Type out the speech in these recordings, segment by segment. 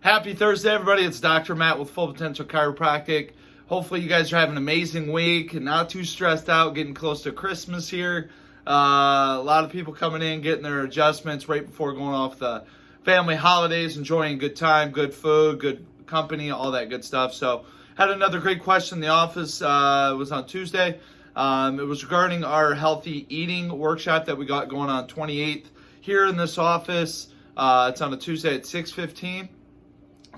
Happy Thursday, everybody. It's Dr. Matt with Full Potential Chiropractic. Hopefully you guys are having an amazing week and not too stressed out, getting close to Christmas here. A lot of people coming in, getting their adjustments right before going off the family holidays, enjoying a good time, good food, good company, all that good stuff. So had another great question in the office. It was on Tuesday. It was regarding our healthy eating workshop that we got going on 28th here in this office. It's on a Tuesday at 6:15.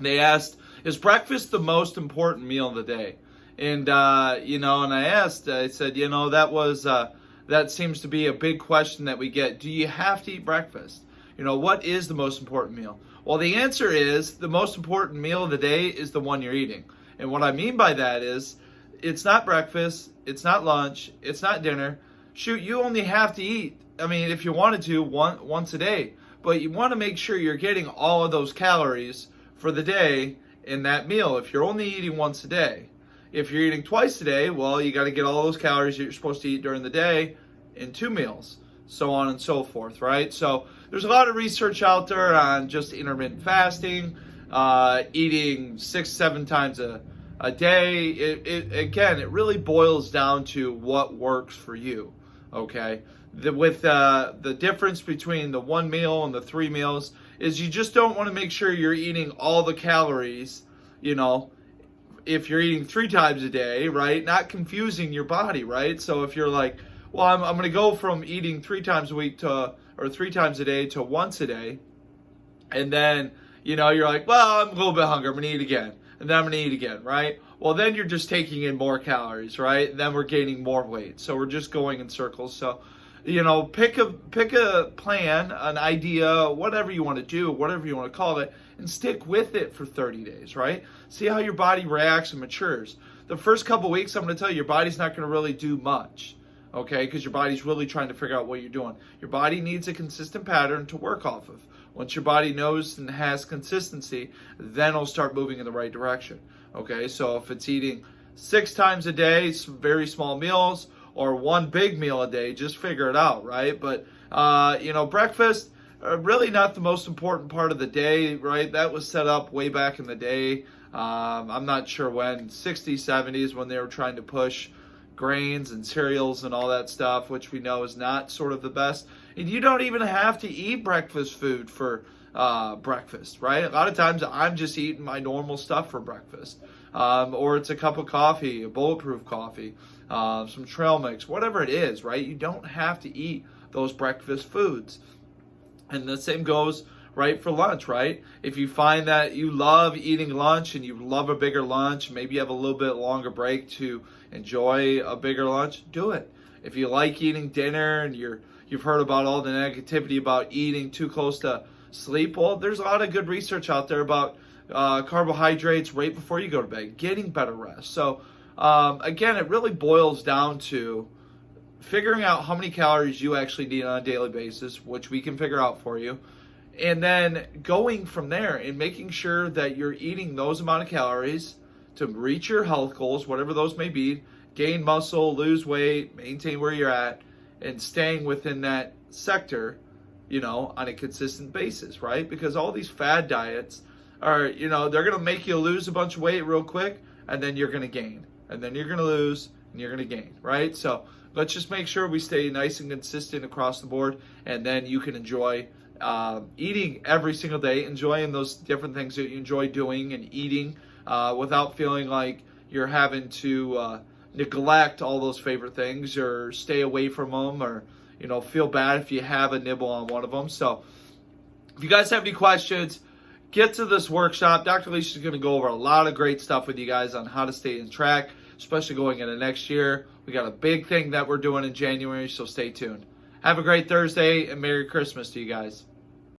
They asked, is breakfast the most important meal of the day? And, and I asked, I said, that seems to be a big question that we get. Do you have to eat breakfast? What is the most important meal? Well, the answer is the most important meal of the day is the one you're eating. And what I mean by that is it's not breakfast, it's not lunch, it's not dinner. Shoot, you only have to eat, if you wanted to, once a day. But you want to make sure you're getting all of those calories for the day in that meal if you're only eating once a day. If you're eating twice a day, well, you got to get all those calories that you're supposed to eat during the day in 2 meals, so on and so forth, right? So there's a lot of research out there on just intermittent fasting, eating 6-7 times a day. It really boils down to what works for you, okay? With the difference between the 1 meal and the 3 meals is you just don't want to make sure you're eating all the calories, if you're eating 3 times a day, right? Not confusing your body, right? So if you're like, well, I'm going to go from eating 3 times a week or 3 times a day to once a day. And then, you're like, well, I'm a little bit hungry. I'm going to eat again. And then I'm going to eat again, right? Well, then you're just taking in more calories, right? And then we're gaining more weight. So we're just going in circles. So, pick a plan, an idea, whatever you want to do, whatever you want to call it, and stick with it for 30 days, right? See how your body reacts and matures. The first couple weeks, I'm going to tell you, your body's not going to really do much, okay? Because your body's really trying to figure out what you're doing. Your body needs a consistent pattern to work off of. Once your body knows and has consistency, then it'll start moving in the right direction, okay? So if it's eating 6 times a day, very small meals, or 1 big meal a day, just figure it out, right? But, breakfast, really not the most important part of the day, right? That was set up way back in the day. I'm not sure when, 60s, 70s, when they were trying to push grains and cereals and all that stuff, which we know is not sort of the best. And you don't even have to eat breakfast food for breakfast, right? A lot of times I'm just eating my normal stuff for breakfast. Or it's a cup of coffee, a bulletproof coffee, some trail mix, whatever it is, right? You don't have to eat those breakfast foods. And the same goes, right, for lunch, right? If you find that you love eating lunch and you love a bigger lunch, maybe you have a little bit longer break to enjoy a bigger lunch, do it. If you like eating dinner and you've heard about all the negativity about eating too close to sleep, well, there's a lot of good research out there about carbohydrates right before you go to bed, getting better rest. So again, it really boils down to figuring out how many calories you actually need on a daily basis, which we can figure out for you, and then going from there and making sure that you're eating those amount of calories to reach your health goals, whatever those may be, gain muscle, lose weight, maintain where you're at, and staying within that sector, on a consistent basis, right? Because all these fad diets are, they're going to make you lose a bunch of weight real quick, and then you're going to gain, and then you're going to lose, and you're going to gain, right? So let's just make sure we stay nice and consistent across the board, and then you can enjoy eating every single day, enjoying those different things that you enjoy doing and eating without feeling like you're having to neglect all those favorite things or stay away from them or, feel bad if you have a nibble on one of them. So if you guys have any questions, get to this workshop. Dr. Alicia is going to go over a lot of great stuff with you guys on how to stay in track, especially going into next year. We got a big thing that we're doing in January, so stay tuned. Have a great Thursday and Merry Christmas to you guys.